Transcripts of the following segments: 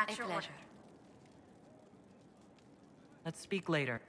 At your order. Let's speak later.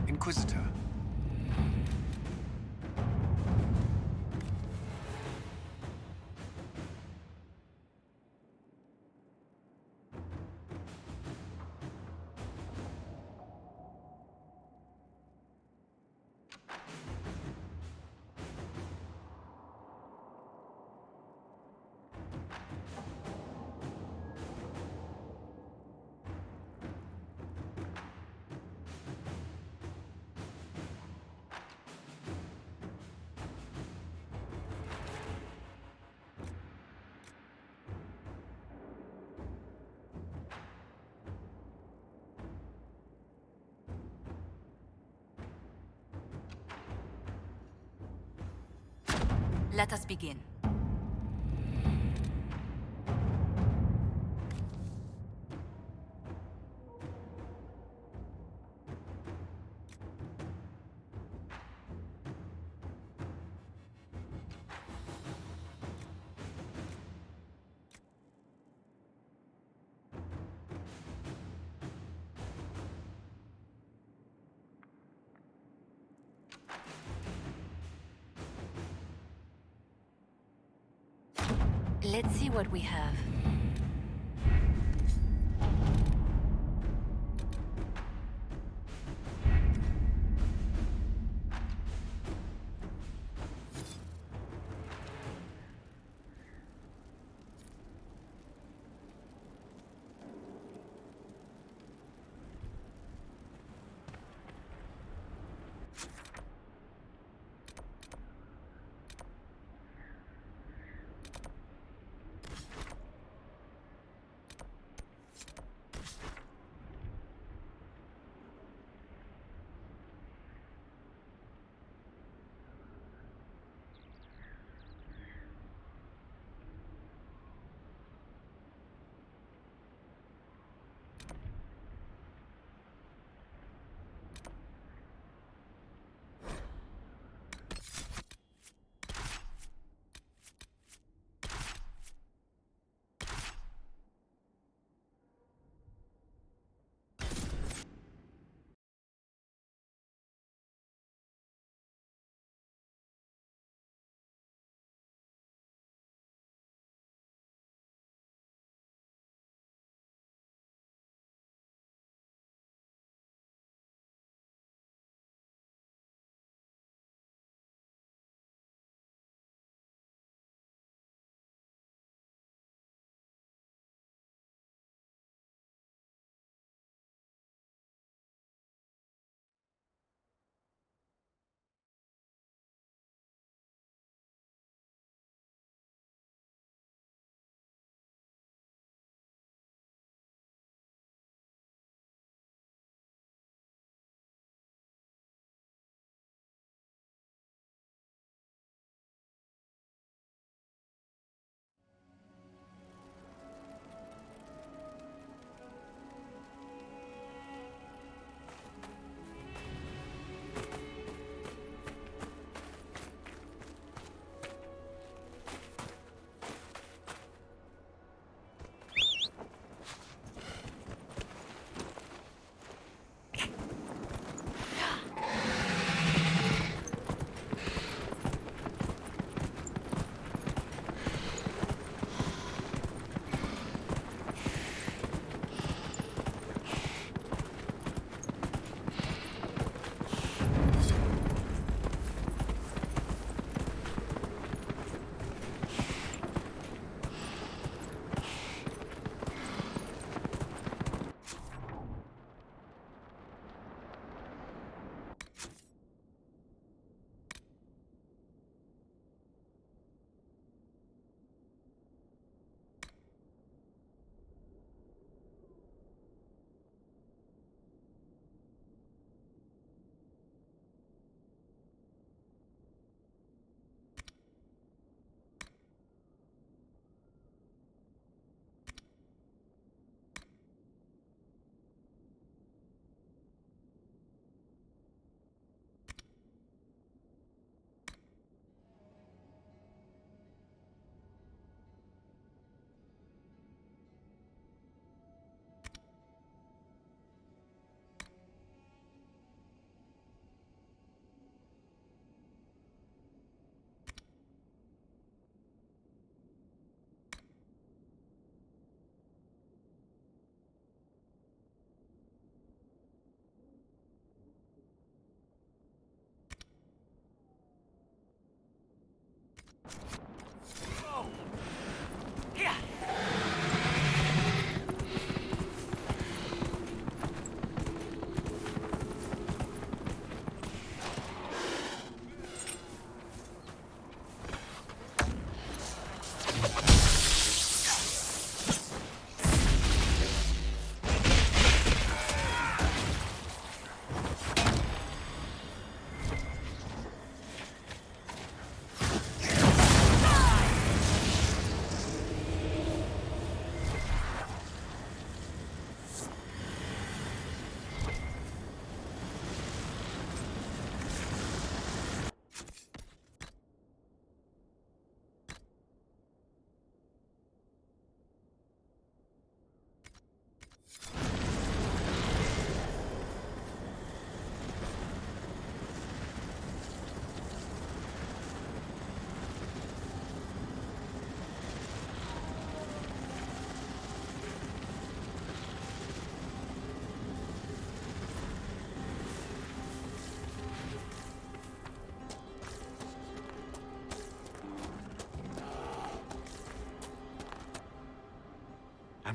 Inquisitor. Let us begin. Let's see what we have.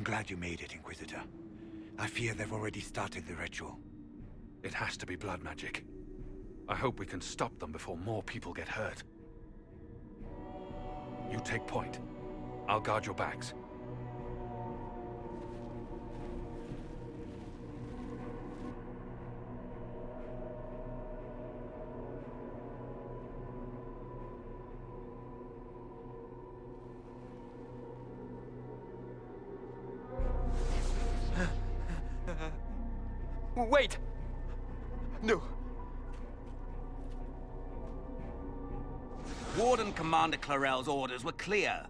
I'm glad you made it, Inquisitor. I fear they've already started the ritual. It has to be blood magic. I hope we can stop them before more people get hurt. You take point. I'll guard your backs. Wait! No. Warden Commander Clarel's orders were clear.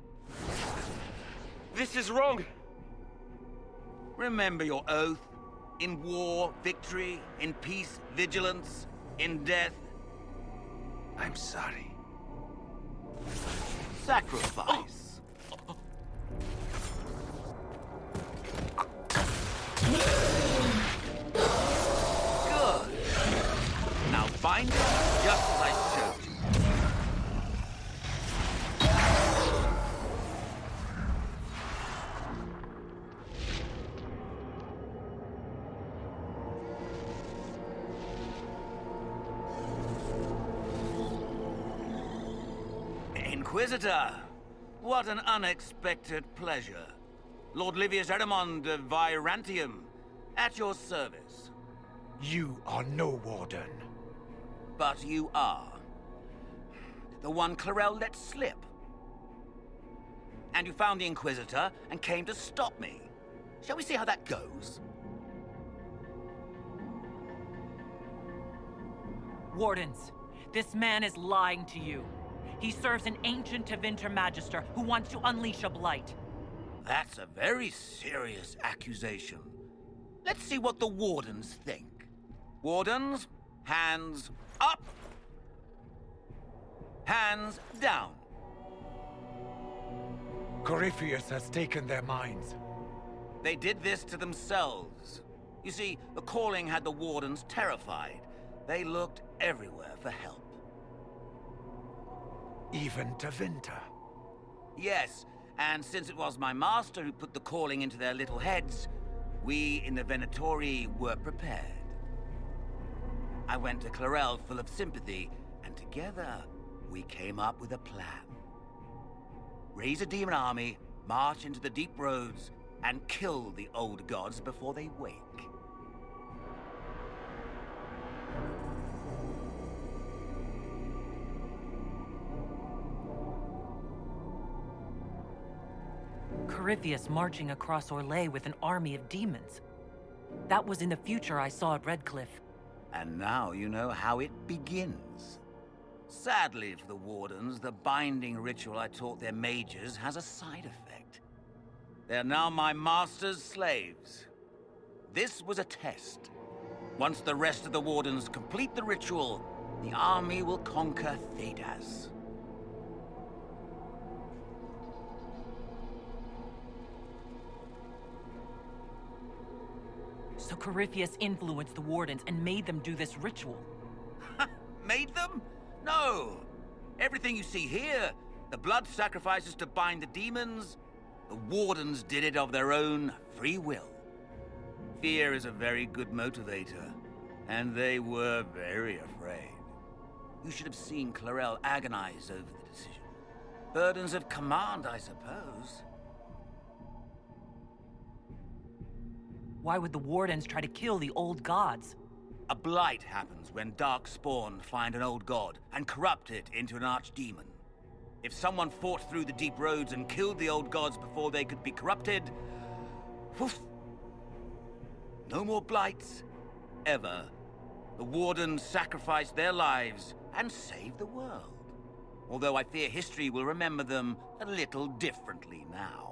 This is wrong! Remember your oath. In war, victory. In peace, vigilance. In death, I'm sorry. sacrifice. Good. Now bind it just as I showed you. Inquisitor, what an unexpected pleasure. Lord Livius Erimond of Virantium, at your service. You are no warden. But you are. The one Clarel let slip. And you found the Inquisitor and came to stop me. Shall we see how that goes? Wardens, this man is lying to you. He serves an ancient Tevinter Magister who wants to unleash a blight. That's a very serious accusation. Let's see what the Wardens think. Wardens, hands up. Hands down. Corypheus has taken their minds. They did this to themselves. You see, the calling had the Wardens terrified. They looked everywhere for help. Even Tevinter. Yes, and since it was my master who put the calling into their little heads, we in the Venatori were prepared. I went to Clarel full of sympathy, and together we came up with a plan. Raise a demon army, march into the deep roads, and kill the old gods before they wake. Corypheus marching across Orlais with an army of demons. That was in the future I saw at Redcliffe. And now you know how it begins. Sadly for the Wardens, the binding ritual I taught their mages has a side effect. They're now my master's slaves. This was a test. Once the rest of the Wardens complete the ritual, the army will conquer Thedas. So Corypheus influenced the Wardens and made them do this ritual. Made them? No! Everything you see here, the blood sacrifices to bind the demons, the Wardens did it of their own free will. Fear is a very good motivator, and they were very afraid. You should have seen Clarel agonize over the decision. Burdens of command, I suppose. Why would the Wardens try to kill the old gods? A blight happens when dark spawn find an old god and corrupt it into an archdemon. If someone fought through the deep roads and killed the old gods before they could be corrupted, woof, no more blights, ever. The Wardens sacrificed their lives and saved the world. Although I fear history will remember them a little differently now.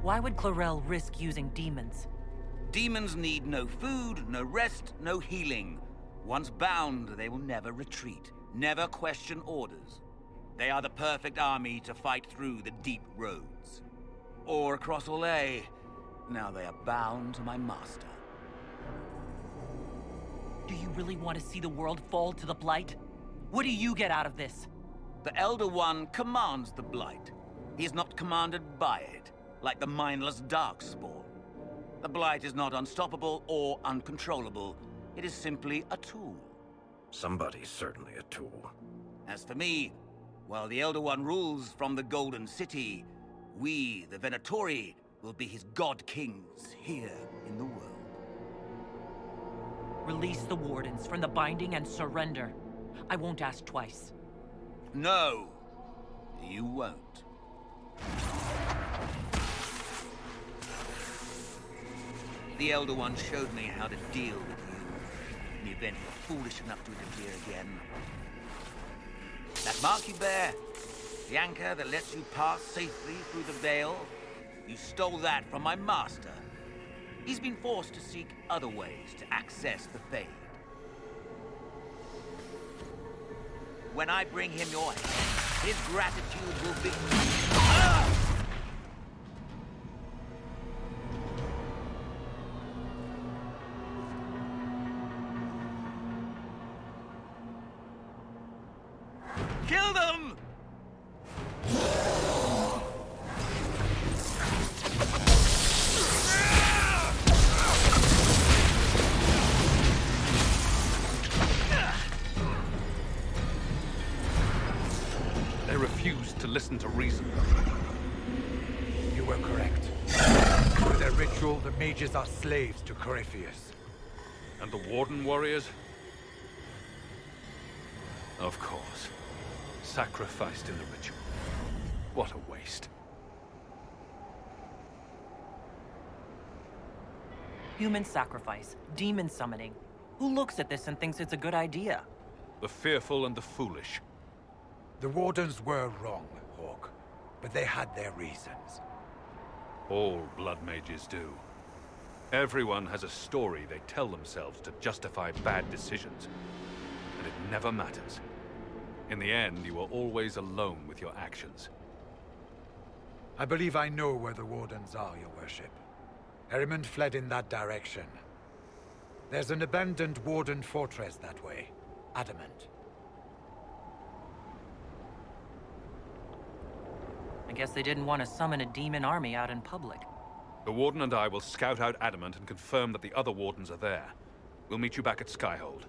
Why would Clarel risk using demons? Demons need no food, no rest, no healing. Once bound, they will never retreat, never question orders. They are the perfect army to fight through the deep roads. Or across Orlais. Now they are bound to my master. Do you really want to see the world fall to the Blight? What do you get out of this? The Elder One commands the Blight. He is not commanded by it, like the mindless Darkspawn. The Blight is not unstoppable or uncontrollable. It is simply a tool. Somebody's certainly a tool. As for me, while the Elder One rules from the Golden City, we, the Venatori, will be his god kings here in the world. Release the Wardens from the binding and surrender. I won't ask twice. No, you won't. The Elder One showed me how to deal with you in the event you're foolish enough to interfere again. That mark you bear, the anchor that lets you pass safely through the veil, you stole that from my master. He's been forced to seek other ways to access the Fade. When I bring him your head, his gratitude will be... Ah! Kill them! They refused to listen to reason. You were correct. Through their ritual, the mages are slaves to Corypheus. And the Warden warriors? Of course. Sacrificed in the ritual. What a waste. Human sacrifice, demon summoning. Who looks at this and thinks it's a good idea? The fearful and the foolish. The Wardens were wrong, Hawk, but they had their reasons. All blood mages do. Everyone has a story they tell themselves to justify bad decisions. And it never matters. In the end, you are always alone with your actions. I believe I know where the Wardens are, Your Worship. Erimond fled in that direction. There's an abandoned Warden fortress that way. Adamant. I guess they didn't want to summon a demon army out in public. The Warden and I will scout out Adamant and confirm that the other Wardens are there. We'll meet you back at Skyhold.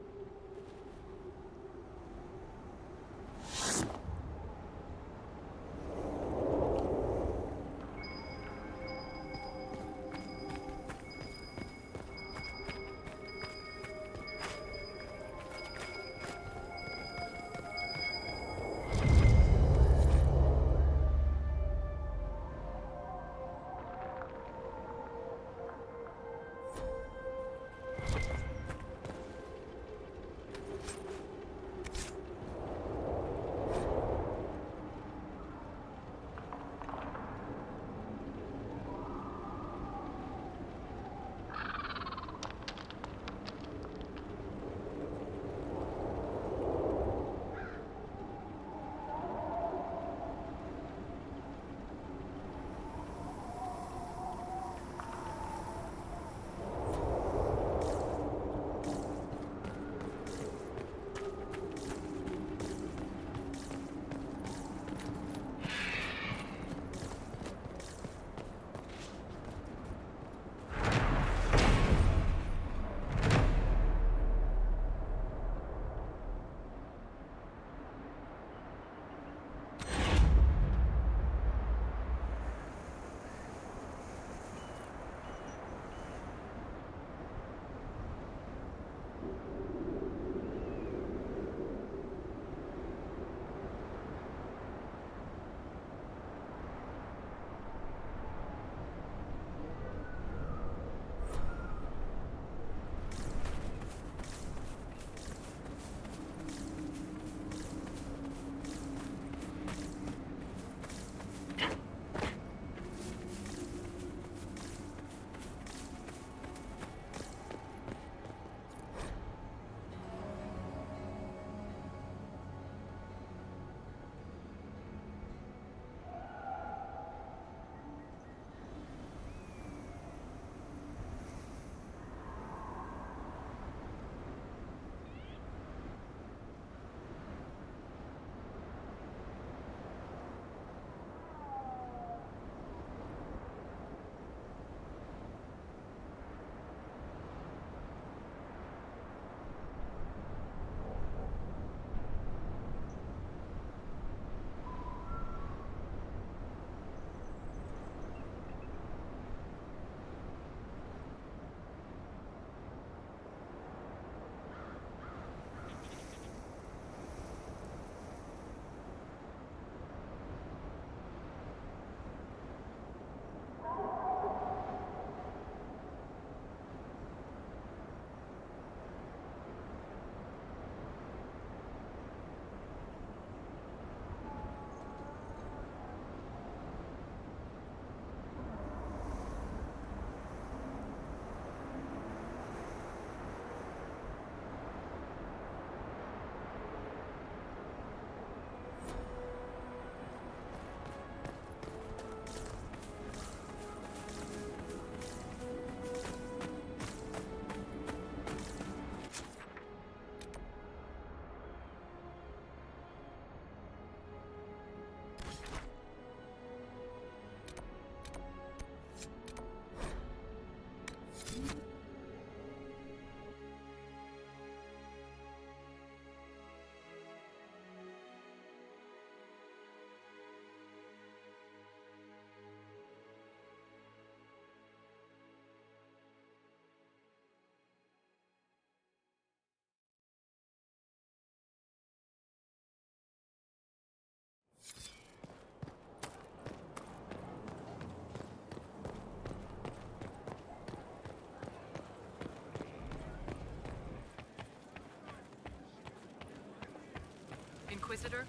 Inquisitor?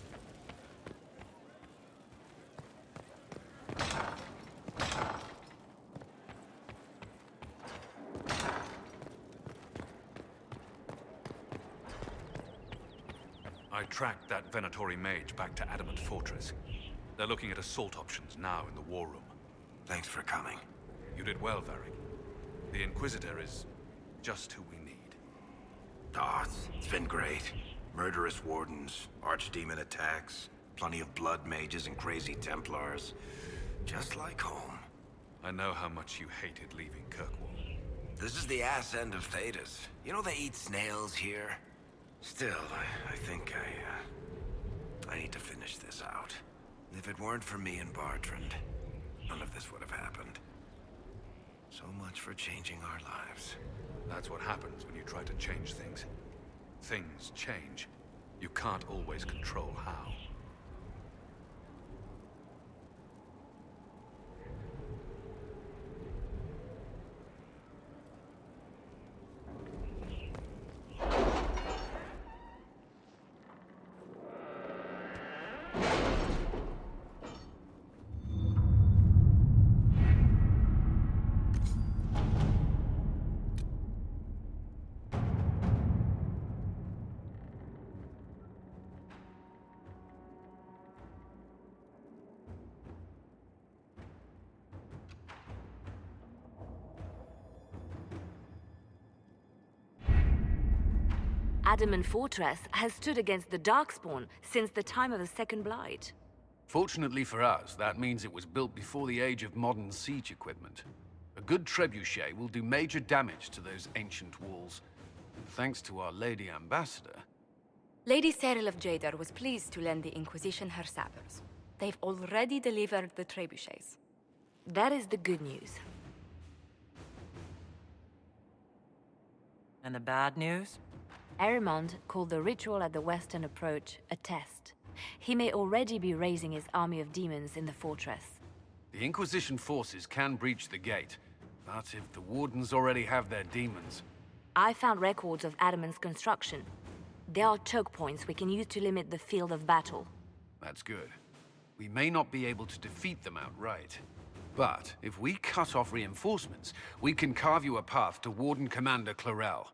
I tracked that Venatori mage back to Adamant Fortress. They're looking at assault options now in the war room. Thanks for coming. You did well, Varric. The Inquisitor is just who we need. Oh, it's been great. Murderous wardens, archdemon attacks, plenty of blood mages and crazy Templars. Just like home. I know how much you hated leaving Kirkwall. This is the ass end of Thedas. You know they eat snails here? Still, I think I need to finish this out. If it weren't for me and Bartrand, none of this would have happened. So much for changing our lives. That's what happens when you try to change things. Things change. You can't always control how. Adamant Fortress has stood against the Darkspawn since the time of the Second Blight. Fortunately for us, that means it was built before the age of modern siege equipment. A good trebuchet will do major damage to those ancient walls. Thanks to our Lady Ambassador. Lady Cyril of Jadar was pleased to lend the Inquisition her sabers. They've already delivered the trebuchets. That is the good news. And the bad news? Erimond called the ritual at the western approach a test. He may already be raising his army of demons in the fortress. The Inquisition forces can breach the gate, but if the Wardens already have their demons... I found records of Adamant's construction. There are choke points we can use to limit the field of battle. That's good. We may not be able to defeat them outright. But if we cut off reinforcements, we can carve you a path to Warden Commander Clarel.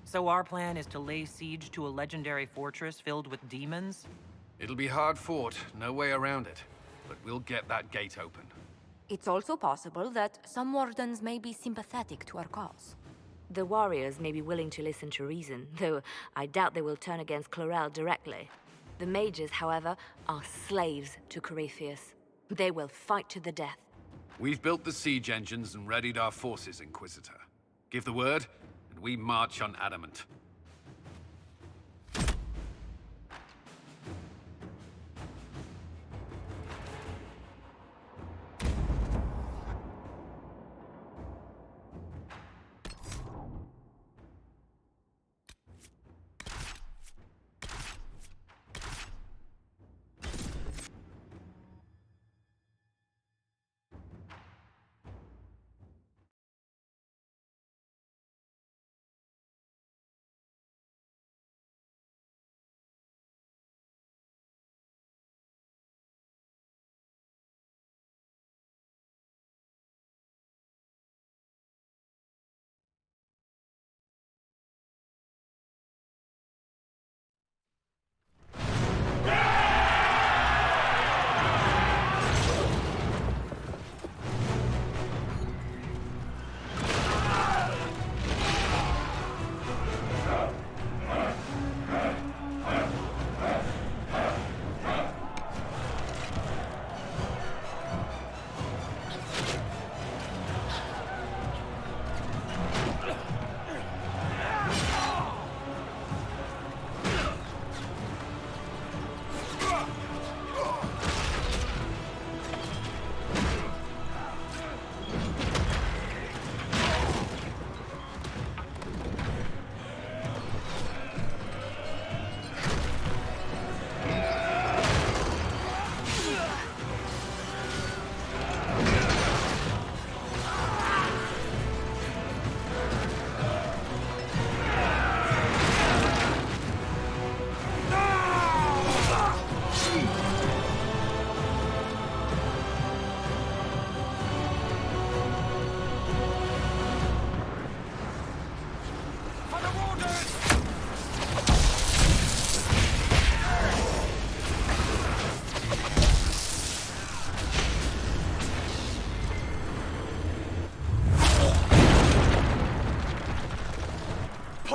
So our plan is to lay siege to a legendary fortress filled with demons? It'll be hard fought, no way around it. But we'll get that gate open. It's also possible that some Wardens may be sympathetic to our cause. The warriors may be willing to listen to reason, though I doubt they will turn against Clarel directly. The mages, however, are slaves to Corypheus. They will fight to the death. We've built the siege engines and readied our forces, Inquisitor. Give the word, and we march on Adamant.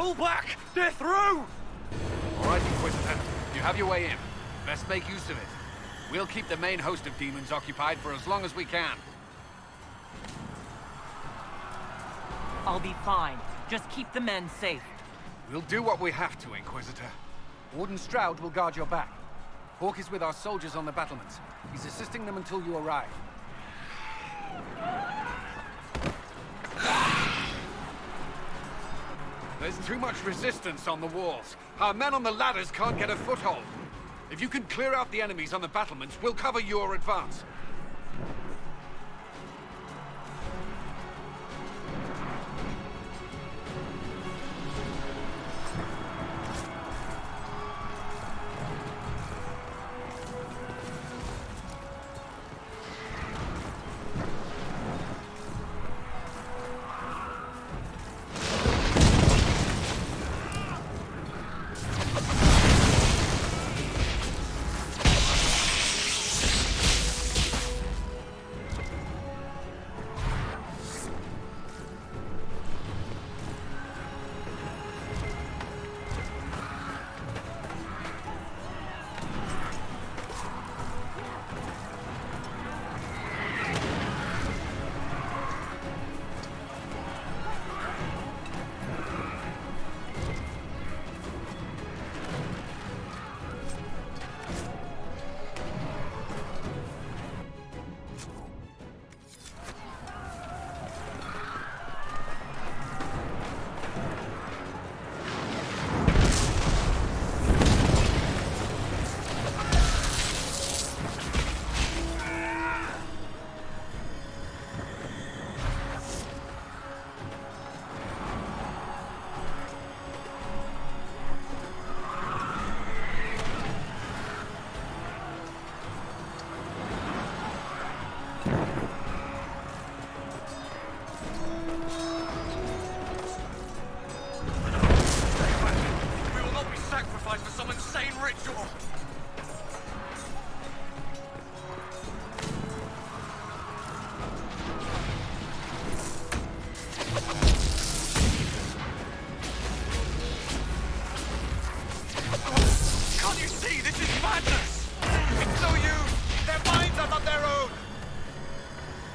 Pull back! They're through! All right, Inquisitor. You have your way in. Best make use of it. We'll keep the main host of demons occupied for as long as we can. I'll be fine. Just keep the men safe. We'll do what we have to, Inquisitor. Warden Stroud will guard your back. Hawk is with our soldiers on the battlements. He's assisting them until you arrive. There's too much resistance on the walls. Our men on the ladders can't get a foothold. If you can clear out the enemies on the battlements, we'll cover your advance.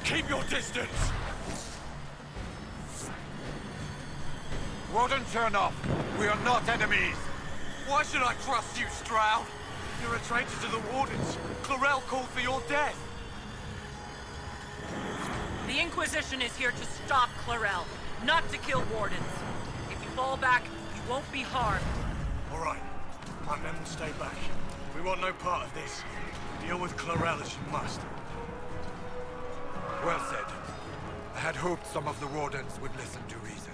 Keep your distance! Warden, turn off. We are not enemies. Why should I trust you, Stroud? You're a traitor to the Wardens. Clarel called for your death. The Inquisition is here to stop Clarel, not to kill Wardens. If you fall back, you won't be harmed. All right. My men will stay back. We want no part of this. Deal with Clarel as you must. Well said. I had hoped some of the Wardens would listen to reason.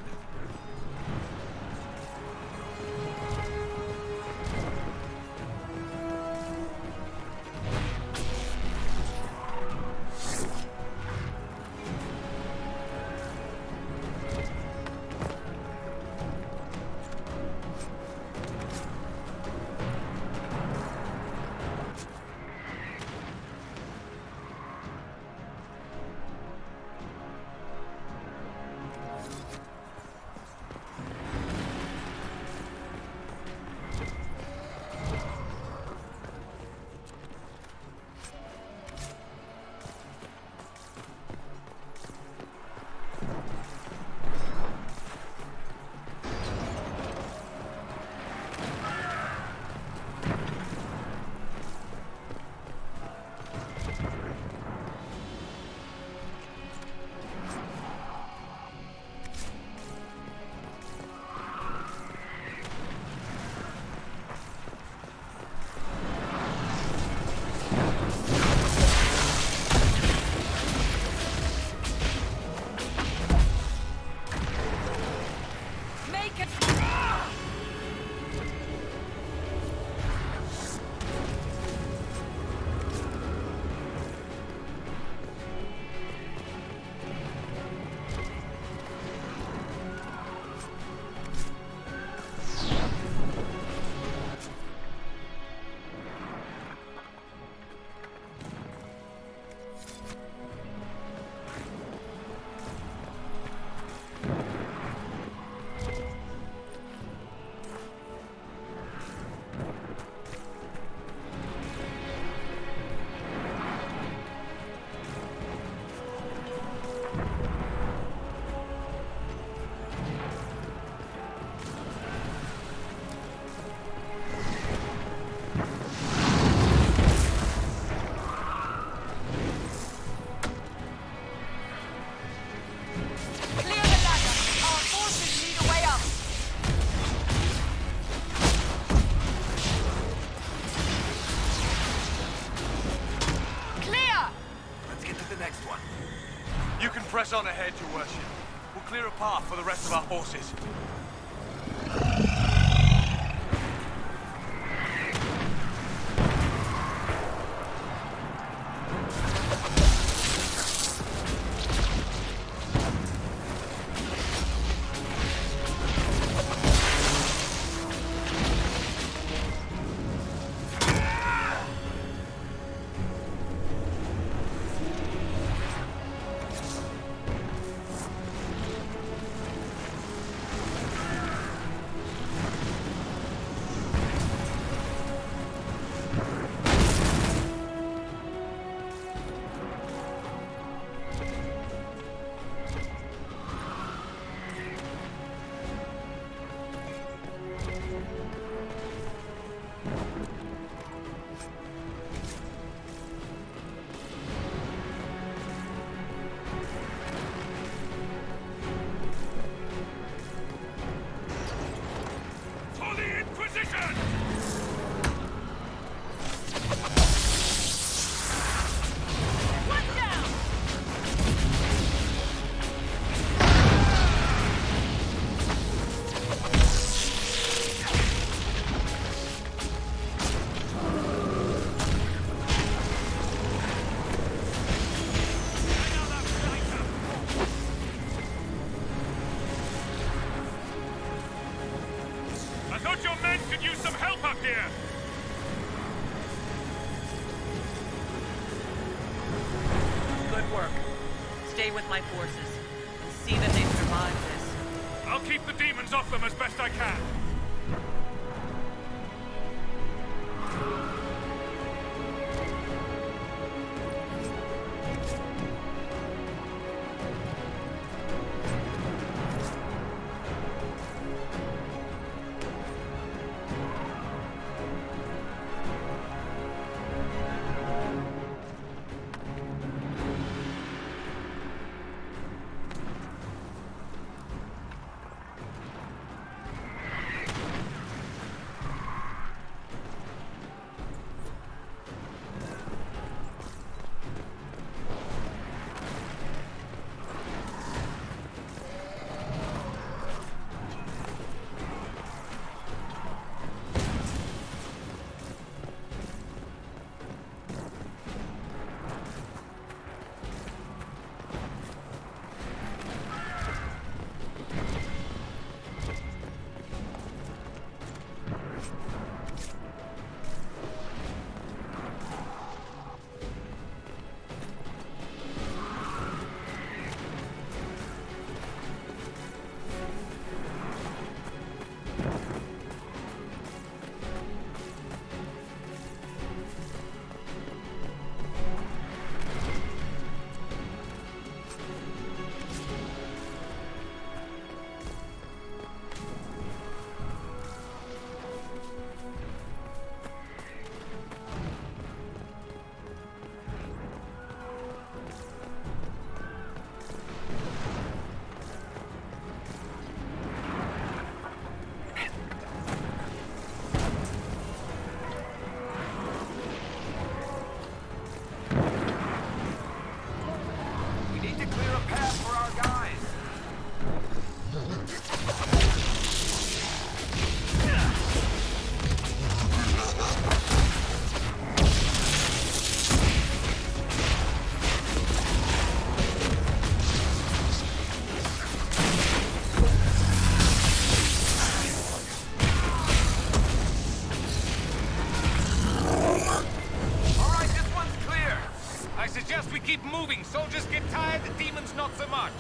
next one? You can press on ahead, Your Worship. We'll clear a path for the rest of our forces. For the Inquisition! I thought your men could use some help up here! Good work. Stay with my forces and see that they survive this. I'll keep the demons off them as best I can. Keep moving. Soldiers get tired, the demons not so much.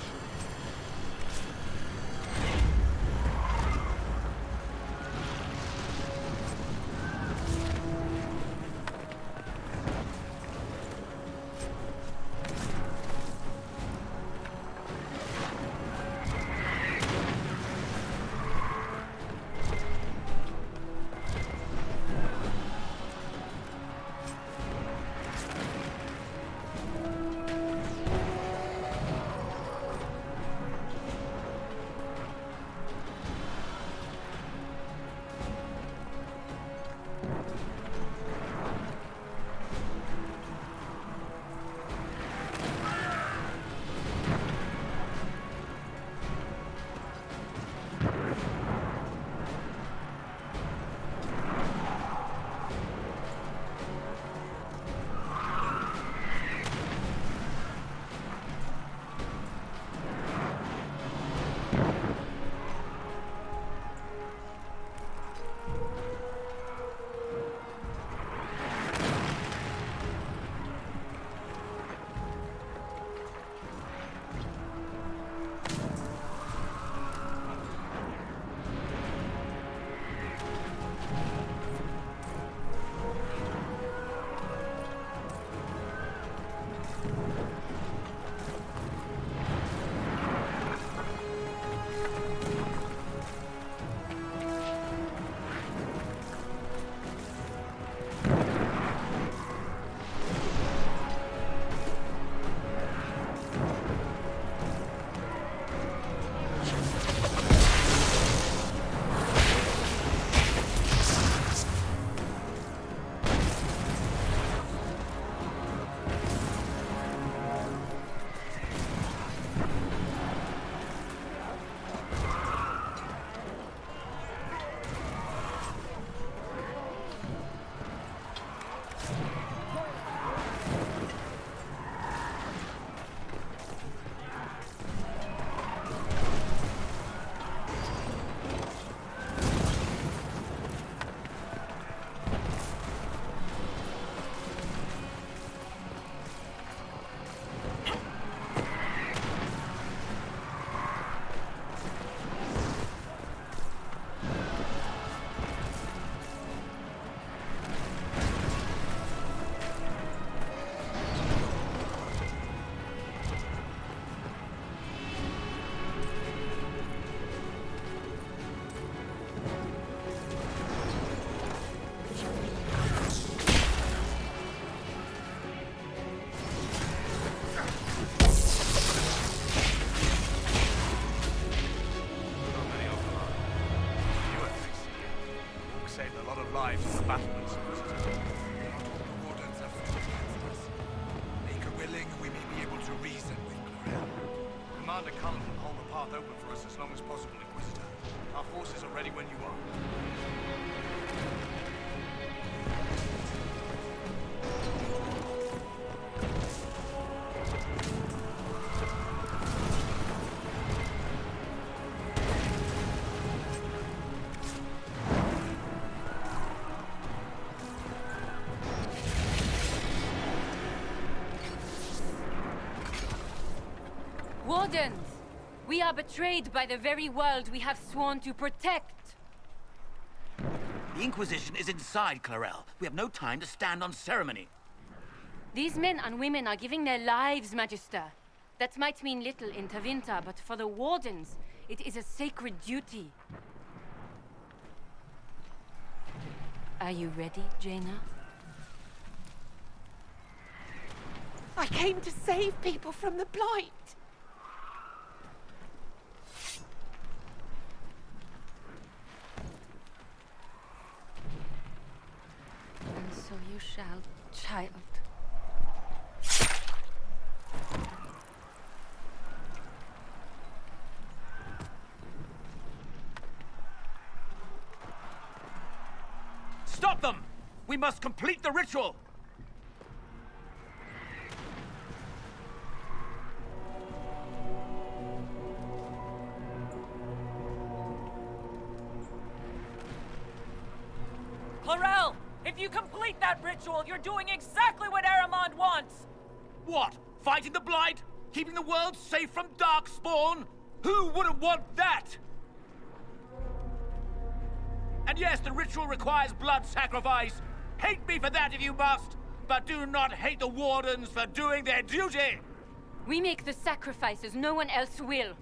battle needs Inquisitor. Not all the wardens have stood against us. Make a willing, we may be able to reason with Clorel. Commander Cullen will hold the path open for us as long as possible, Inquisitor. Our forces are ready when you are. Wardens! We are betrayed by the very world we have sworn to protect. The Inquisition is inside Clorel. We have no time to stand on ceremony. These men and women are giving their lives, Magister. That might mean little in Tevinter, but for the Wardens, it is a sacred duty. Are you ready, Jaina? I came to save people from the Blight. And so you shall, child. Stop them! We must complete the ritual! Clorel! If you complete that ritual, you're doing exactly what Aramond wants! What? Fighting the Blight? Keeping the world safe from Darkspawn? Who wouldn't want that? And yes, the ritual requires blood sacrifice. Hate me for that if you must, but do not hate the Wardens for doing their duty! We make the sacrifices no one else will.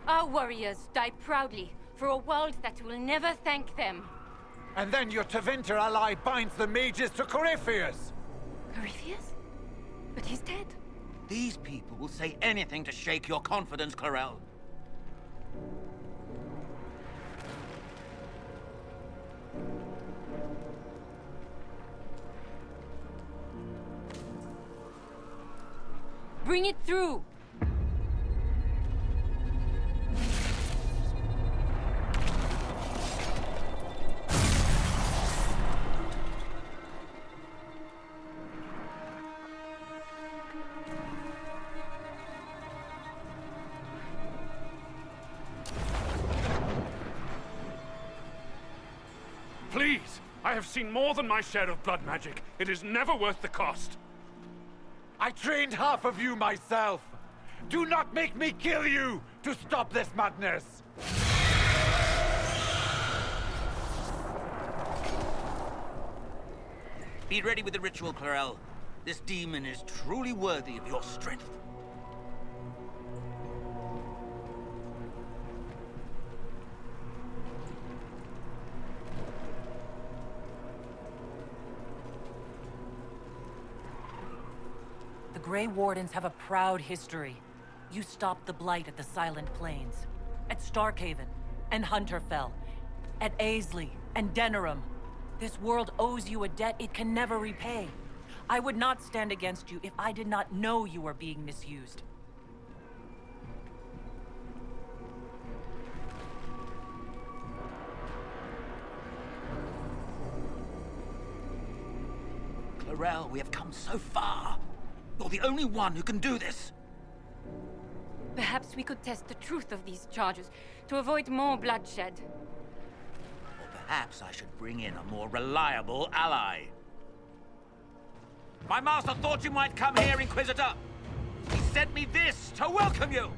Our warriors die proudly for a world that will never thank them. And then your Tevinter ally binds the mages to Corypheus! Corypheus? But he's dead. These people will say anything to shake your confidence, Clorel. Bring it through! Please! I have seen more than my share of blood magic. It is never worth the cost. I trained half of you myself! Do not make me kill you to stop this madness! Be ready with the ritual, Clorel. This demon is truly worthy of your strength. The Grey Wardens have a proud history. You stopped the Blight at the Silent Plains, at Starkhaven, and Hunterfell, at Aisley and Denerim. This world owes you a debt it can never repay. I would not stand against you if I did not know you were being misused. Clorel, we have come so far. You're the only one who can do this. Perhaps we could test the truth of these charges to avoid more bloodshed. Or perhaps I should bring in a more reliable ally. My master thought you might come here, Inquisitor. He sent me this to welcome you.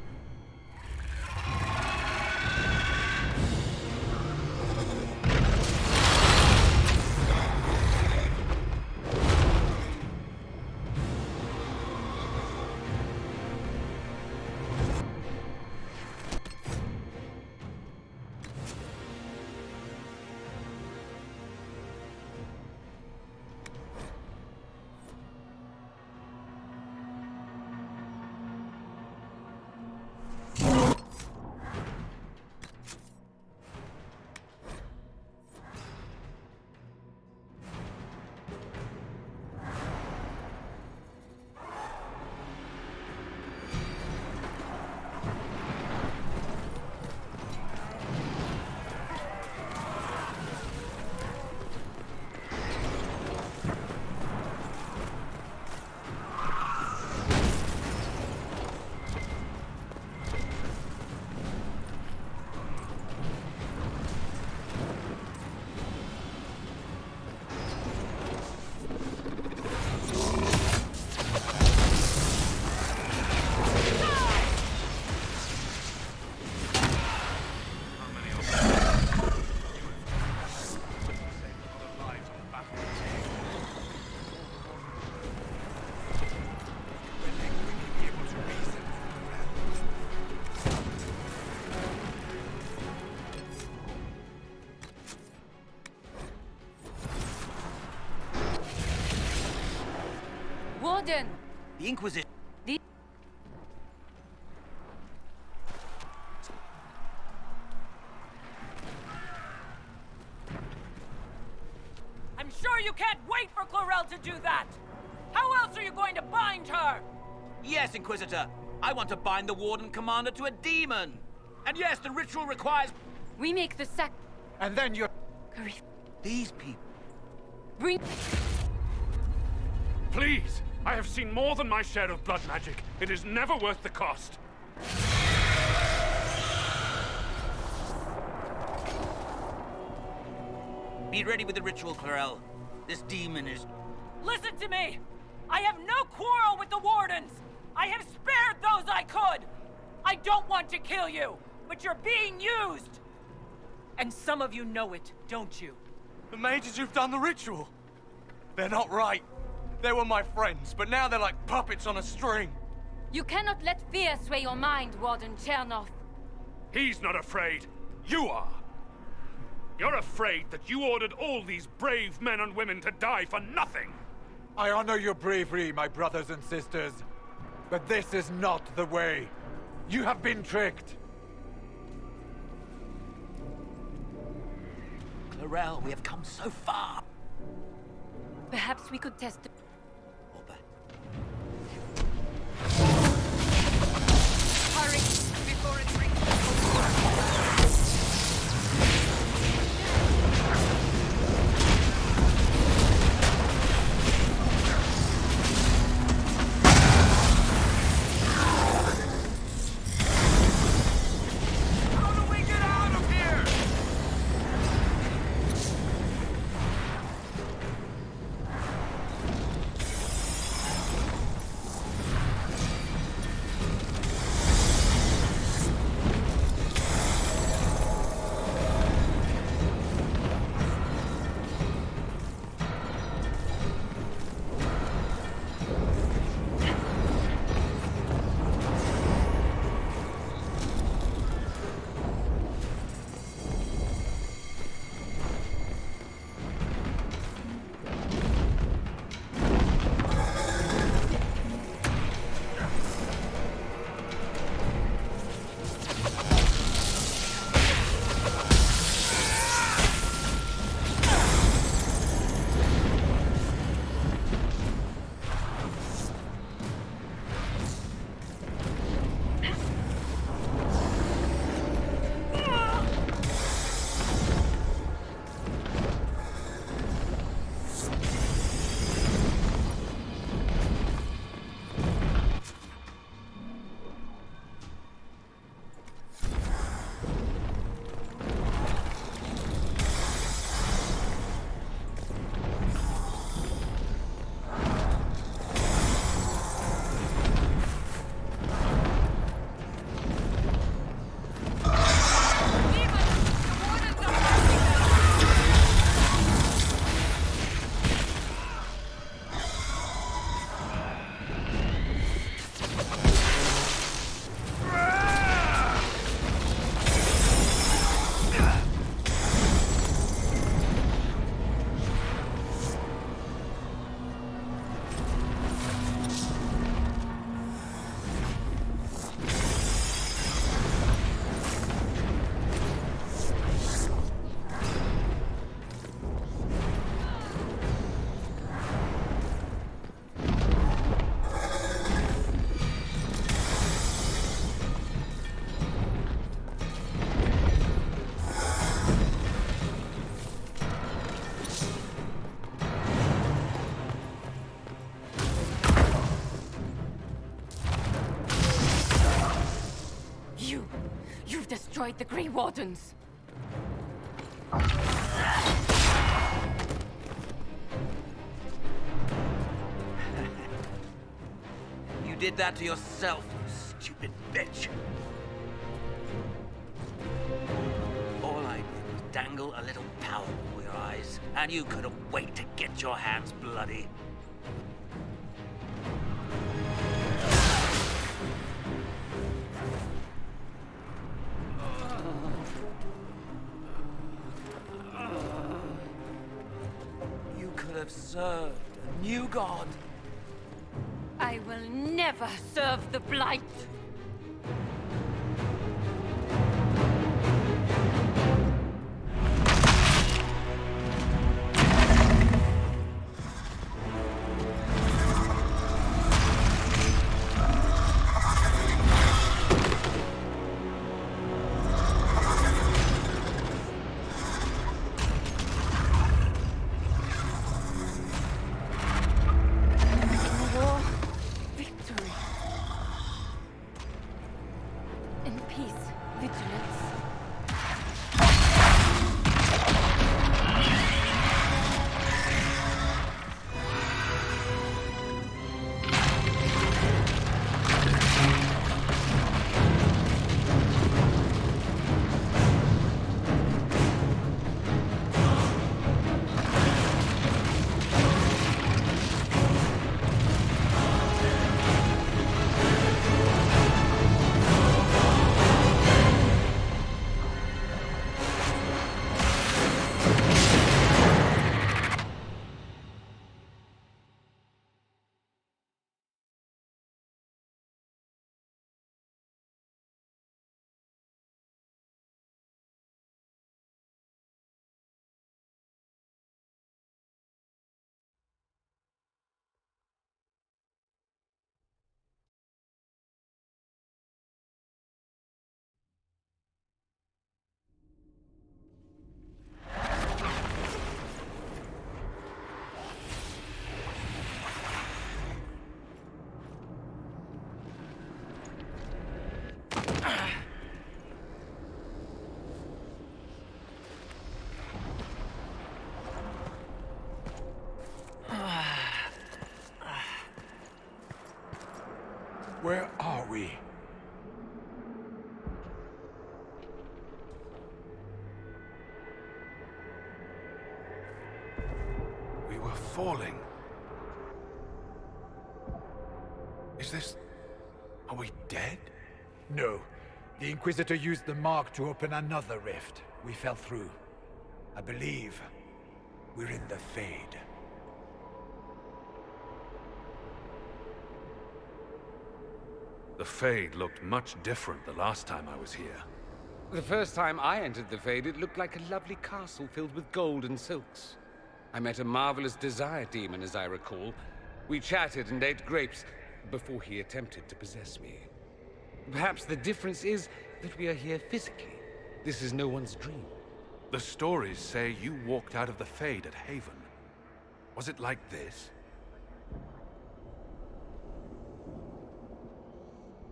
Warden! The Inquisition. I'm sure you can't wait for Chlorel to do that! How else are you going to bind her? Yes, Inquisitor. I want to bind the Warden Commander to a demon. And yes, the ritual requires... We make the sac... And then you're... These people. Bring... Please! I have seen more than my share of blood magic. It is never worth the cost. Be ready with the ritual, Chlorel. This demon is... Listen to me! I have no quarrel with the Wardens! I have spared those I could! I don't want to kill you, but you're being used! And some of you know it, don't you? The mages who've done the ritual. They're not right. They were my friends, but now they're like puppets on a string. You cannot let fear sway your mind, Warden Chernov. He's not afraid. You are. You're afraid that you ordered all these brave men and women to die for nothing. I honor your bravery, my brothers and sisters. But this is not the way. You have been tricked. Chlorel, we have come so far. Perhaps we could test... Hurry, before it reaches... You've destroyed the Grey Wardens. You did that to yourself, you stupid bitch. All I did was dangle a little power before your eyes, and you couldn't wait to get your hands bloody. You could have served a new god. I will never serve the Blight! Where are we? We were falling. Is this... Are we dead? No. The Inquisitor used the mark to open another rift. We fell through. I believe we're in the Fade. The Fade looked much different the last time I was here. The first time I entered the Fade, it looked like a lovely castle filled with gold and silks. I met a marvelous desire demon, as I recall. We chatted and ate grapes before he attempted to possess me. Perhaps the difference is that we are here physically. This is no one's dream. The stories say you walked out of the Fade at Haven. Was it like this?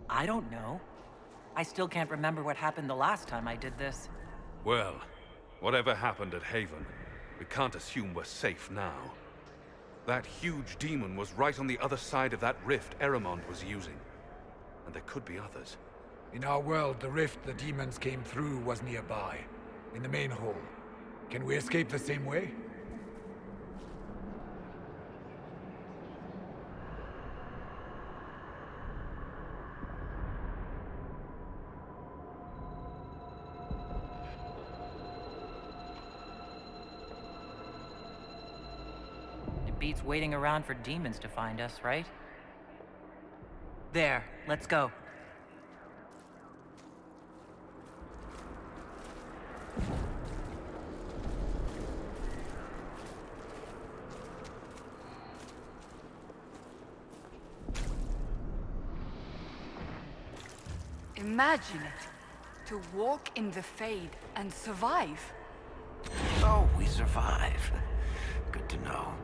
I don't know. I still can't remember what happened the last time I did this. Well, whatever happened at Haven, we can't assume we're safe now. That huge demon was right on the other side of that rift Eramond was using. And there could be others. In our world, the rift the demons came through was nearby, in the main hall. Can we escape the same way? It beats waiting around for demons to find us, right? There, let's go. Imagine it. To walk in the Fade and survive. Oh, we survive. Good to know.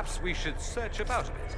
Perhaps we should search about a bit.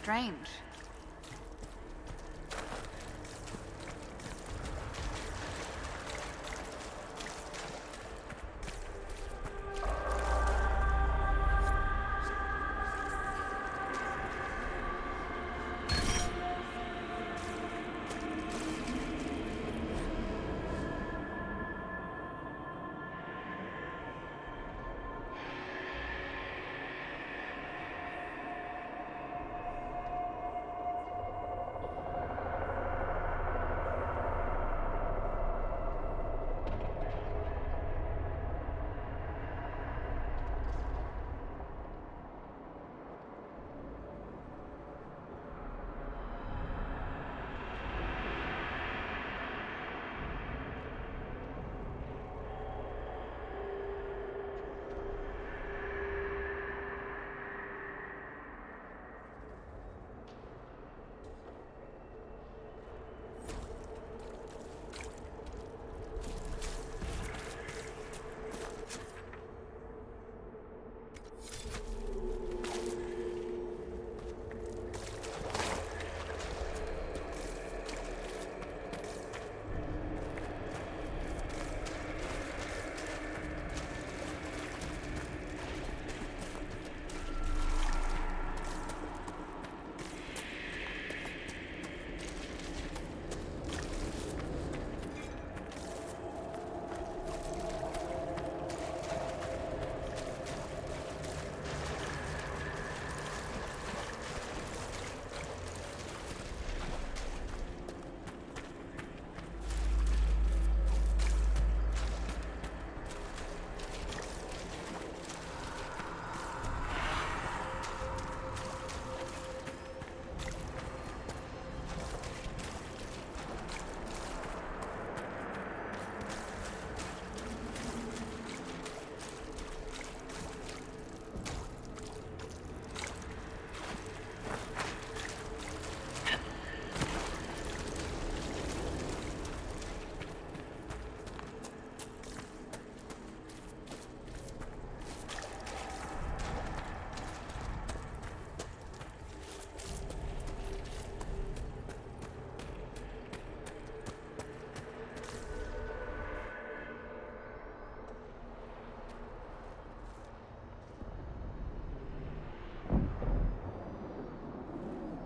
Strange.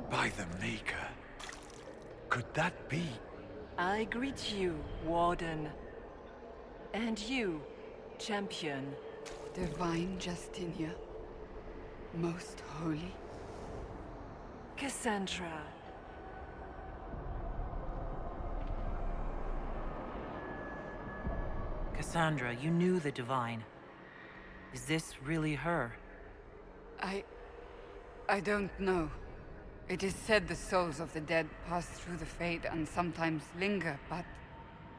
By the Maker. Could that be? I greet you, Warden. And you, Champion. Divine Justinia. Most holy. Cassandra. Cassandra, you knew the Divine. Is this really her? I don't know. It is said the souls of the dead pass through the Fade and sometimes linger, but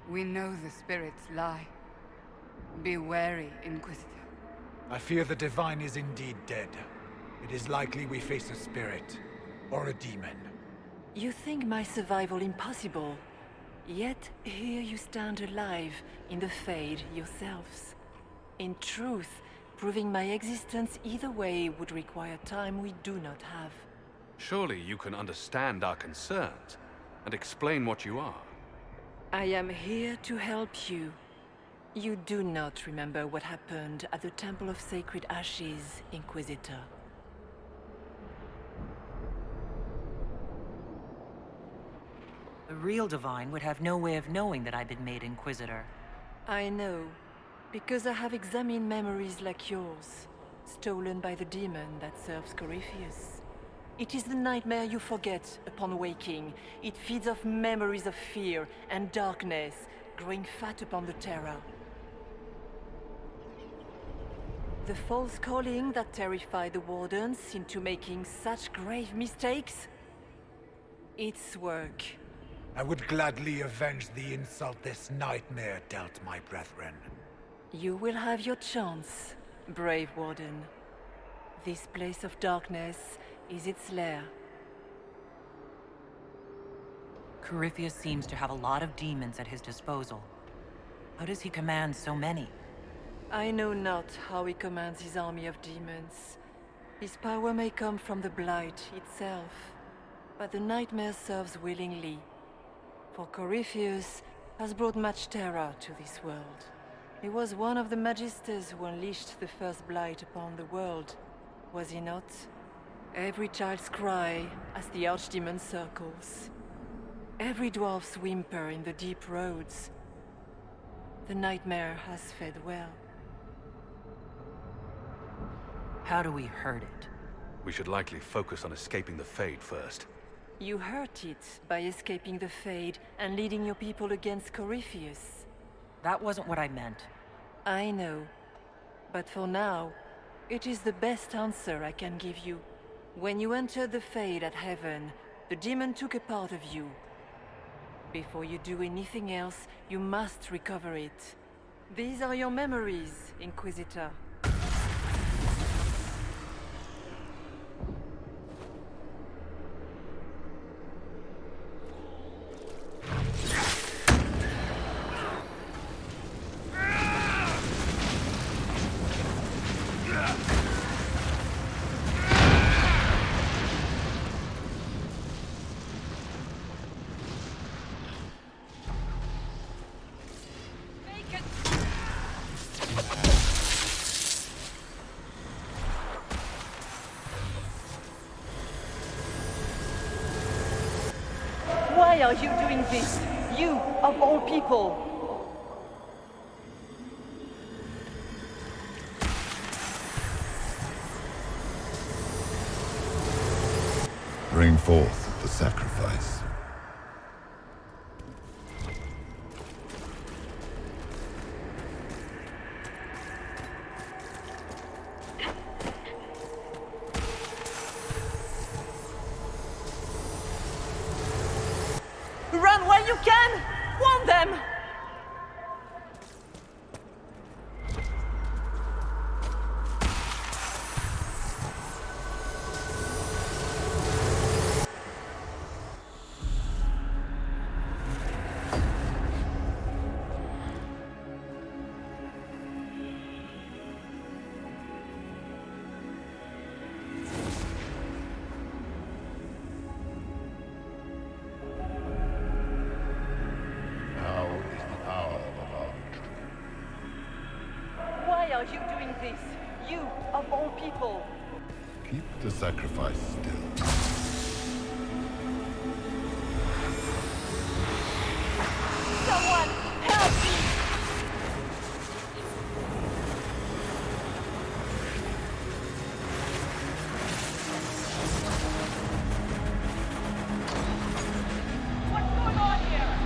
we know the spirits lie. Be wary, Inquisitor. I fear the Divine is indeed dead. It is likely we face a spirit, or a demon. You think my survival impossible? Yet here you stand alive in the Fade yourselves. In truth, proving my existence either way would require time we do not have. Surely you can understand our concerns and explain what you are. I am here to help you. You do not remember what happened at the Temple of Sacred Ashes, Inquisitor. The real Divine would have no way of knowing that I've been made Inquisitor. I know, because I have examined memories like yours, stolen by the demon that serves Corypheus. It is the nightmare you forget upon waking. It feeds off memories of fear and darkness, growing fat upon the terror. The false calling that terrified the Wardens into making such grave mistakes? Its work. I would gladly avenge the insult this nightmare dealt my brethren. You will have your chance, brave Warden. This place of darkness is its lair. Corypheus seems to have a lot of demons at his disposal. How does he command so many? I know not how he commands his army of demons. His power may come from the Blight itself, but the nightmare serves willingly. For Corypheus has brought much terror to this world. He was one of the Magisters who unleashed the first Blight upon the world, was he not? Every child's cry as the Archdemon circles. Every dwarf's whimper in the deep roads. The nightmare has fed well. How do we hurt it? We should likely focus on escaping the Fade first. You hurt it by escaping the Fade and leading your people against Corypheus. That wasn't what I meant. I know. But for now, it is the best answer I can give you. When you entered the Fade at Heaven, the demon took a part of you. Before you do anything else, you must recover it. These are your memories, Inquisitor. Why are you doing this? You, of all people! Bring forth the sacrifice. Run while you can! Warn them! Why are you doing this? You, of all people! Keep the sacrifice still. Someone, help me! What's going on here?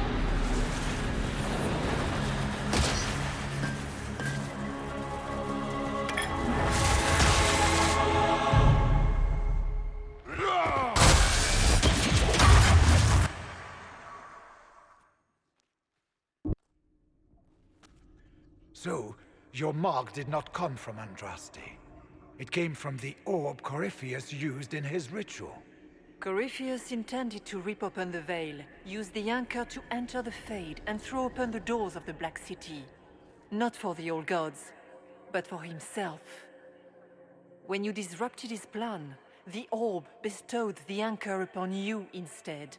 So, your mark did not come from Andraste. It came from the orb Corypheus used in his ritual. Corypheus intended to rip open the veil, use the anchor to enter the Fade, and throw open the doors of the Black City. Not for the old gods, but for himself. When you disrupted his plan, the orb bestowed the anchor upon you instead.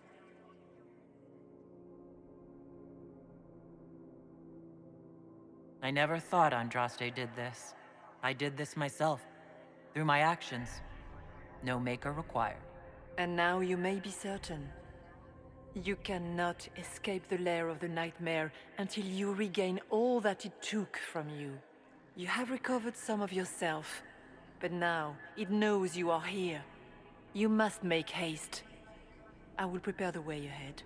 I never thought Andraste did this. I did this myself, through my actions. No maker required. And now you may be certain. You cannot escape the lair of the nightmare until you regain all that it took from you. You have recovered some of yourself, but now it knows you are here. You must make haste. I will prepare the way ahead.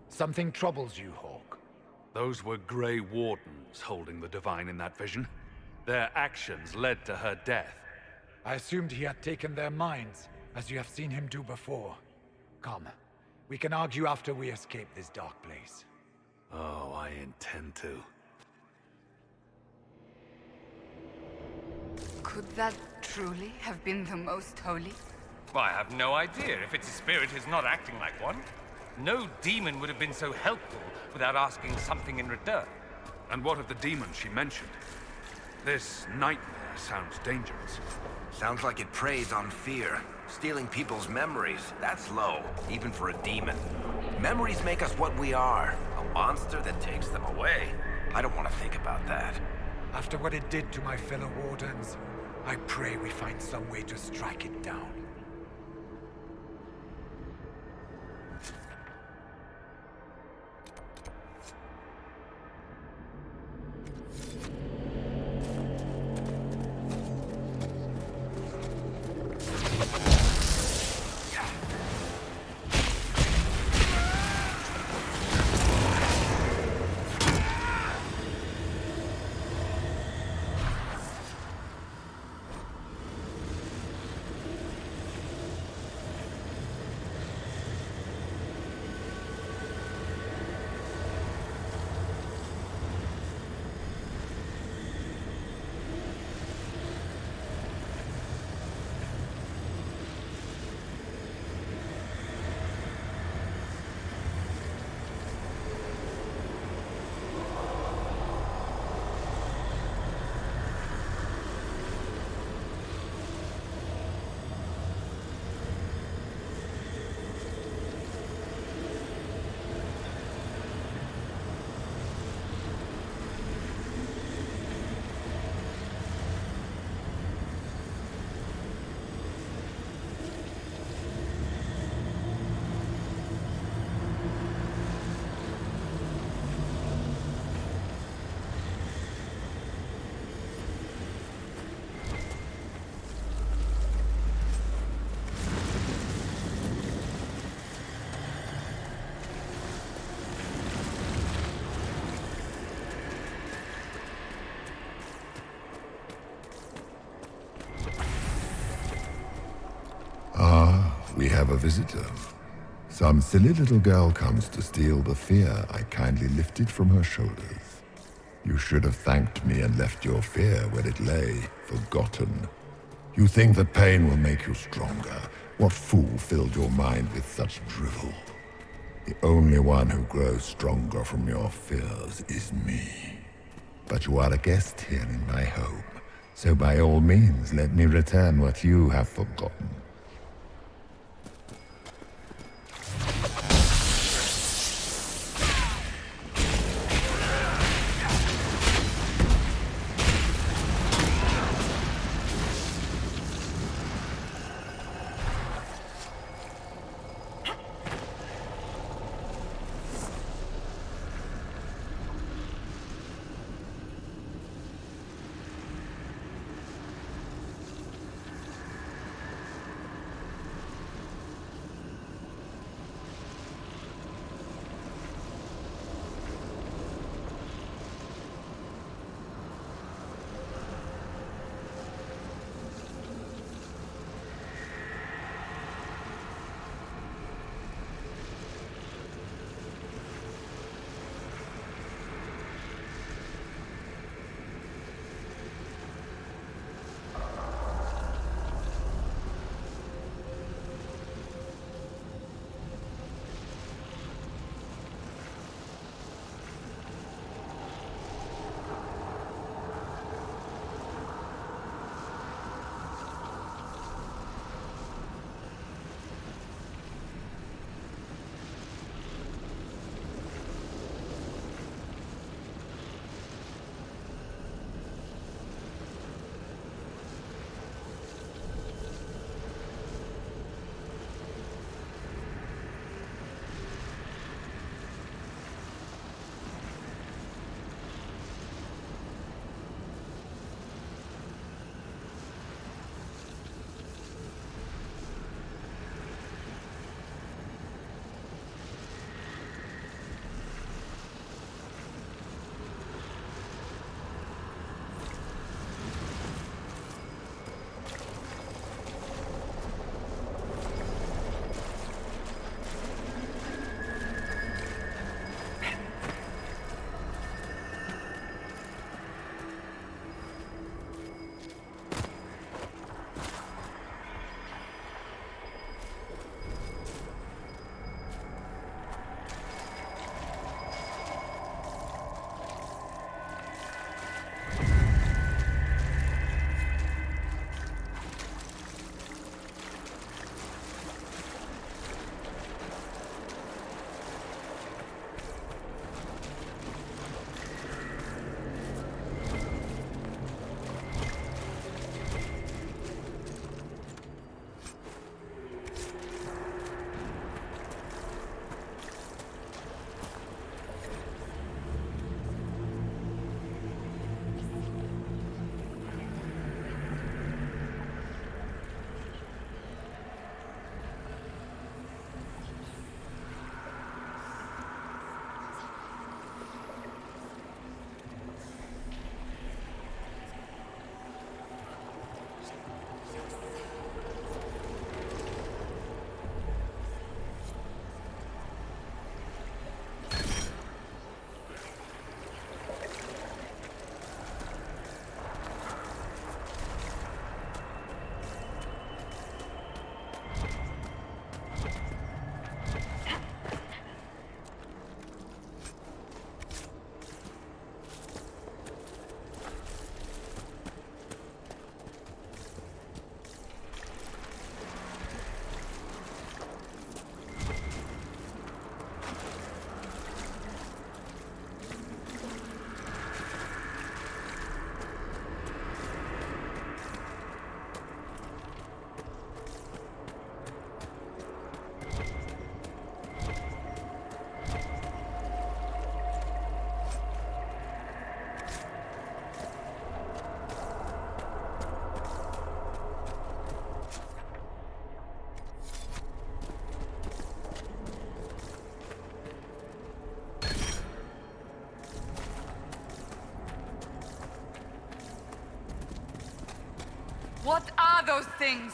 Something troubles you, Hawk. Those were Grey Wardens holding the Divine in that vision. Their actions led to her death. I assumed he had taken their minds, as you have seen him do before. Come, we can argue after we escape this dark place. Oh, I intend to. Could that truly have been the most holy? I have no idea if its spirit is not acting like one. No demon would have been so helpful without asking something in return. And what of the demon she mentioned? This nightmare sounds dangerous. Sounds like it preys on fear. Stealing people's memories. That's low, even for a demon. Memories make us what we are. A monster that takes them away. I don't want to think about that. After what it did to my fellow Wardens, I pray we find some way to strike it down. We have a visitor. Some silly little girl comes to steal the fear I kindly lifted from her shoulders. You should have thanked me and left your fear where it lay, forgotten. You think that pain will make you stronger. What fool filled your mind with such drivel? The only one who grows stronger from your fears is me. But you are a guest here in my home, so by all means let me return what you have forgotten. are those things?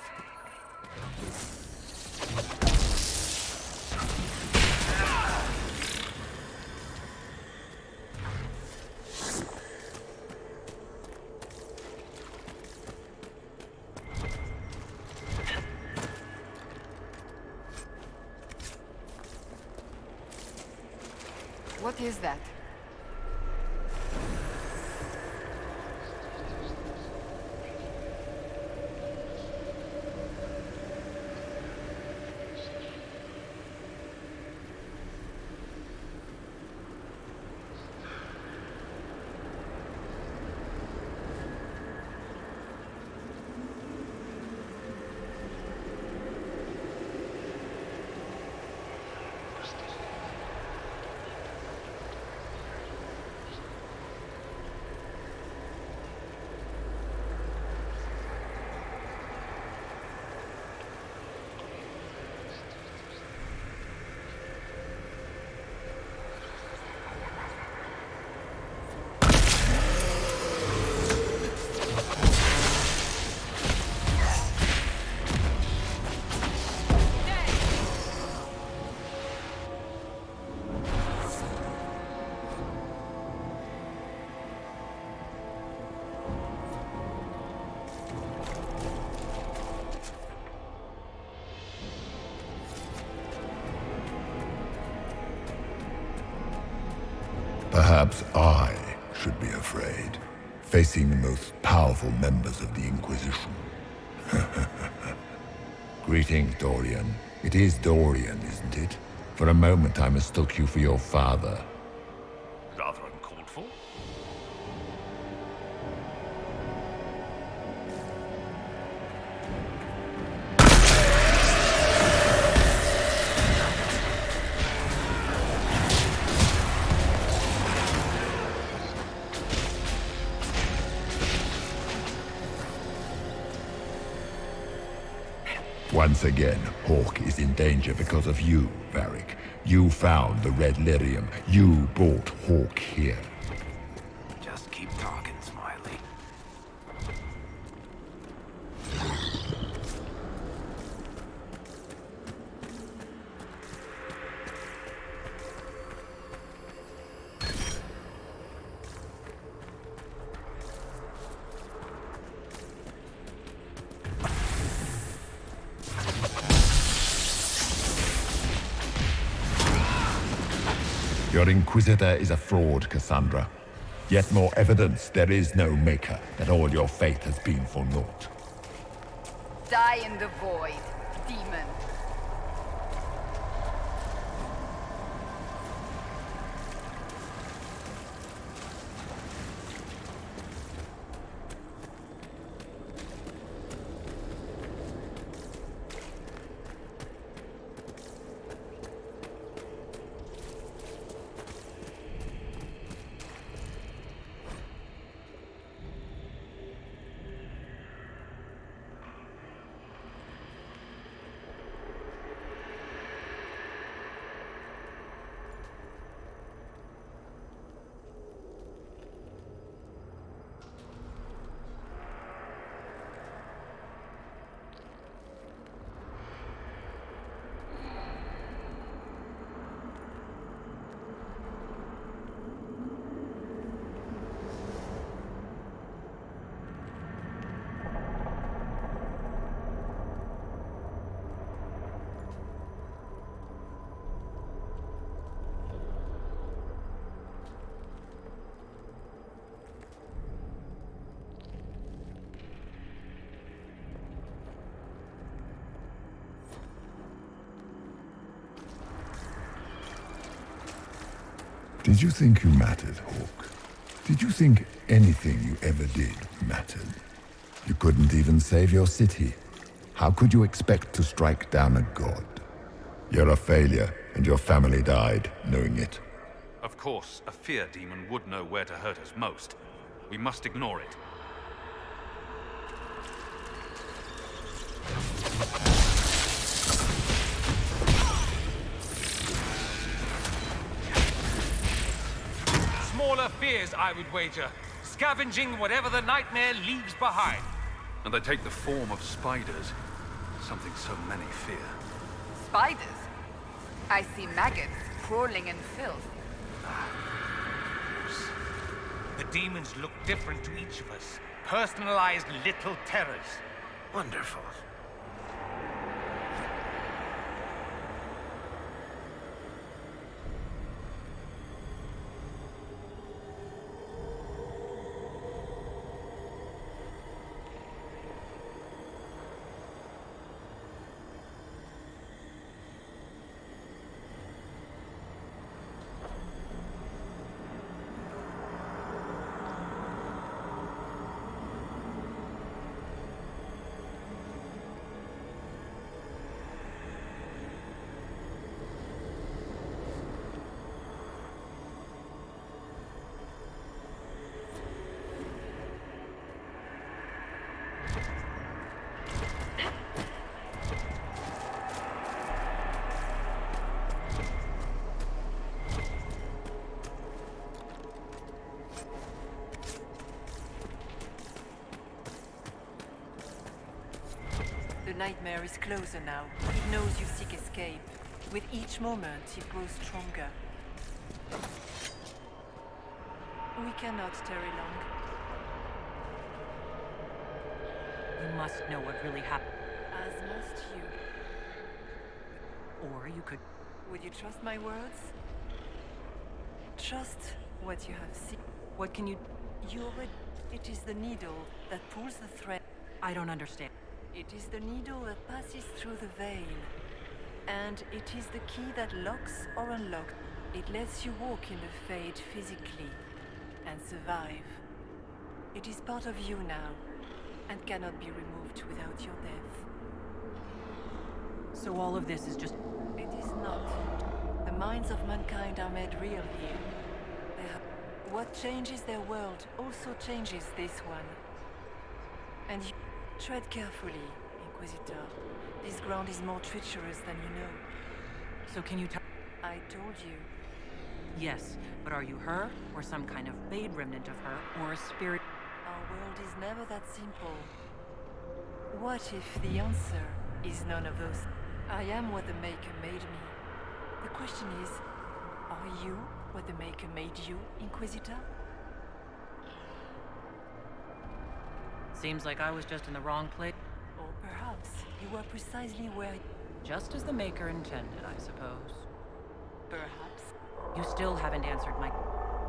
What is that? Perhaps I should be afraid, facing the most powerful members of the Inquisition. Greetings, Dorian. It is Dorian, isn't it? For a moment I mistook you for your father. Rather uncalled for. Once again, Hawk is in danger because of you, Varric. You found the Red Lyrium. You brought Hawk here. Just keep talking, Smiley. Your Inquisitor is a fraud, Cassandra. Yet more evidence there is no Maker, that all your faith has been for naught. Die in the void, demon. Did you think you mattered, Hawk? Did you think anything you ever did mattered? You couldn't even save your city. How could you expect to strike down a god? You're a failure, and your family died knowing it. Of course, a fear demon would know where to hurt us most. We must ignore it. Smaller fears, I would wager. Scavenging whatever the nightmare leaves behind. And they take the form of spiders, something so many fear. Spiders? I see maggots crawling in filth. The demons look different to each of us. Personalized little terrors. Wonderful. The nightmare is closer now. It knows you seek escape. With each moment, it grows stronger. We cannot tarry long. You must know what really happened. As must you. Or you could... Would you trust my words? Trust what you have seen. What can you... You already... It is the needle that pulls the thread. I don't understand. It is the needle that passes through the veil. And it is the key that locks or unlocks. It lets you walk in the Fade physically and survive. It is part of you now and cannot be removed without your death. So all of this is just... It is not. The minds of mankind are made real here. What changes their world also changes this one. And you tread carefully, Inquisitor. This ground is more treacherous than you know. So can you tell... I told you. Yes, but are you her, or some kind of Fade remnant of her, or a spirit? Our world is never that simple. What if the answer is none of those? I am what the Maker made me. The question is, are you what the Maker made you, Inquisitor? Seems like I was just in the wrong place. Or perhaps you were precisely where... Just as the Maker intended, I suppose. Perhaps. You still haven't answered my...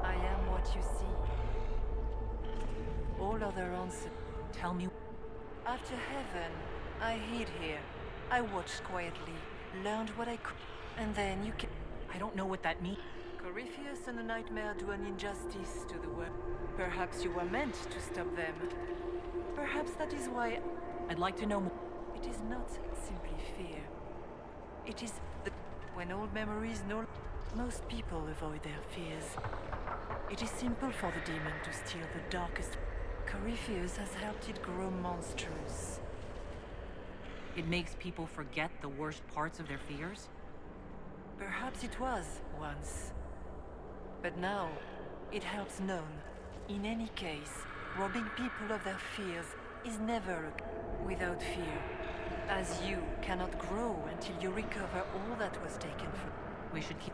I am what you see. All other answers... Tell me... After heaven, I hid here. I watched quietly, learned what I could, and then you can... I don't know what that means. Corypheus and the Nightmare do an injustice to the world. Perhaps you were meant to stop them. Perhaps that is why... I'd like to know more. It is not simply fear. It is the... When old memories no... Most people avoid their fears. It is simple for the demon to steal the darkest... Corypheus has helped it grow monstrous. It makes people forget the worst parts of their fears? Perhaps it was, once. But now, it helps none. In any case, robbing people of their fears is never without fear. As you cannot grow until you recover all that was taken from... We should keep...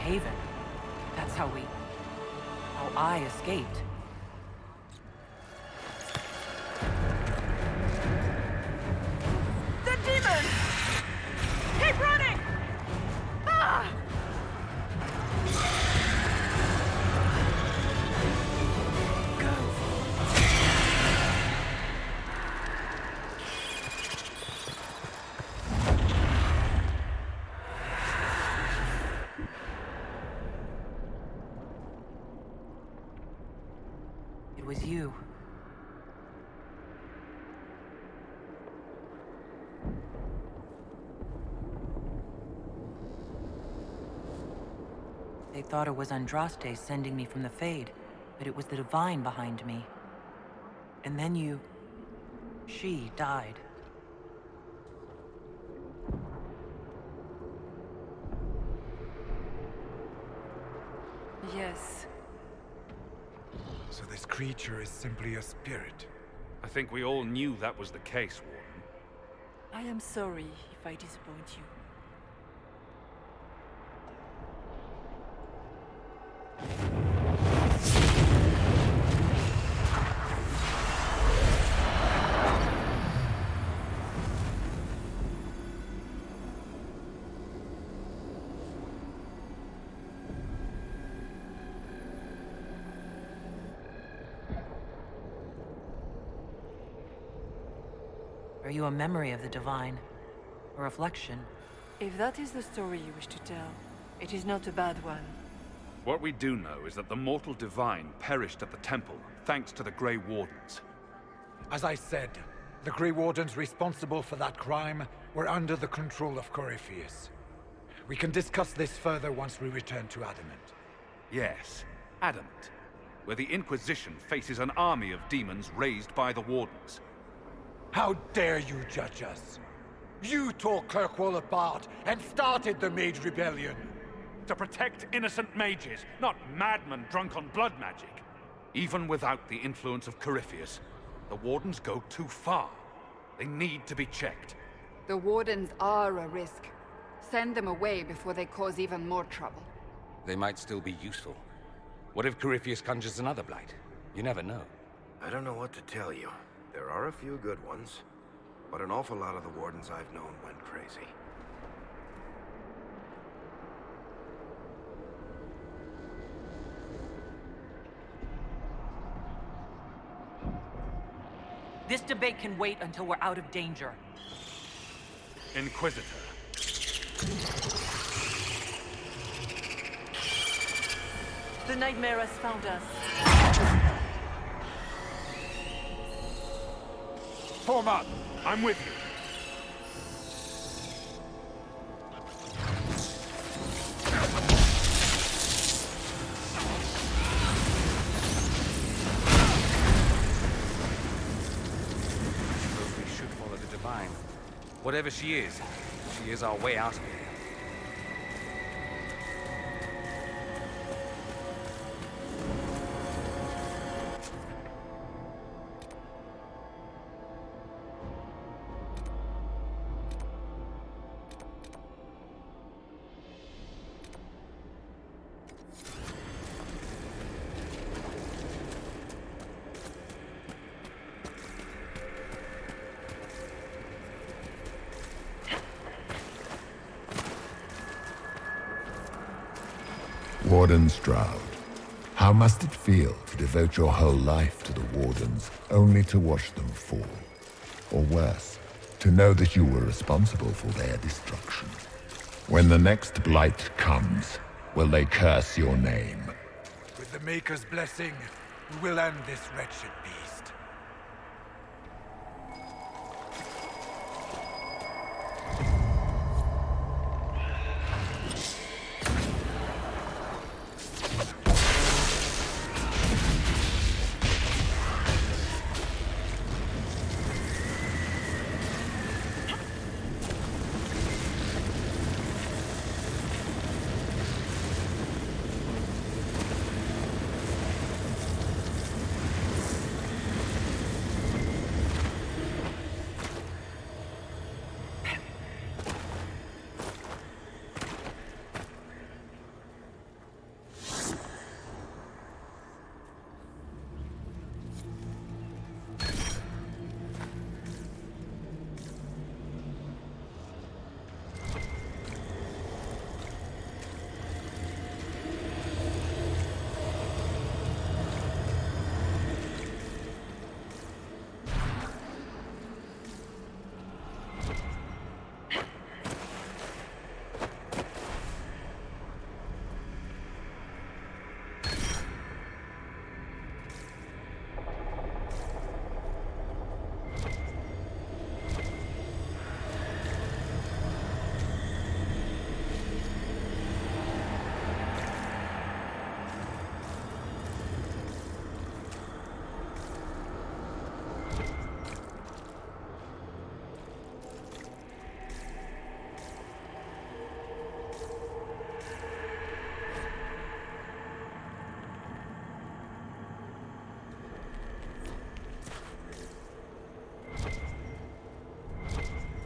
haven. That's how I escaped. The demon! Keep running! Ah! It was you. They thought it was Andraste sending me from the Fade, but it was the Divine behind me. And then she died. Yes. So this creature is simply a spirit. I think we all knew that was the case, Warden. I am sorry if I disappoint you. Are you a memory of the Divine? A reflection? If that is the story you wish to tell, it is not a bad one. What we do know is that the mortal Divine perished at the temple, thanks to the Grey Wardens. As I said, the Grey Wardens responsible for that crime were under the control of Corypheus. We can discuss this further once we return to Adamant. Yes, Adamant, where the Inquisition faces an army of demons raised by the Wardens. How dare you judge us? You tore Kirkwall apart and started the Mage Rebellion! To protect innocent mages, not madmen drunk on blood magic. Even without the influence of Corypheus, the Wardens go too far. They need to be checked. The Wardens are a risk. Send them away before they cause even more trouble. They might still be useful. What if Corypheus conjures another blight? You never know. I don't know what to tell you. There are a few good ones, but an awful lot of the Wardens I've known went crazy. This debate can wait until we're out of danger. Inquisitor. The nightmare has found us. Form up! I'm with you. Suppose we should follow the Divine. Whatever she is our way out of here. Warden Stroud, how must it feel to devote your whole life to the Wardens, only to watch them fall? Or worse, to know that you were responsible for their destruction? When the next blight comes, will they curse your name? With the Maker's blessing, we will end this wretched beast.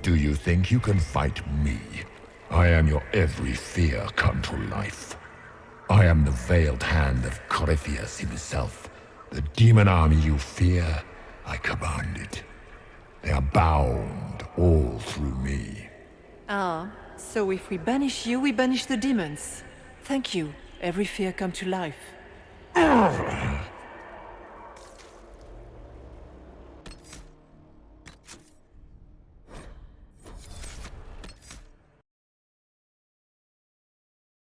Do you think you can fight me? I am your every fear come to life. I am the veiled hand of Corypheus himself. The demon army you fear, I command it. They are bound all through me. Ah, so if we banish you, we banish the demons. Thank you. Every fear come to life.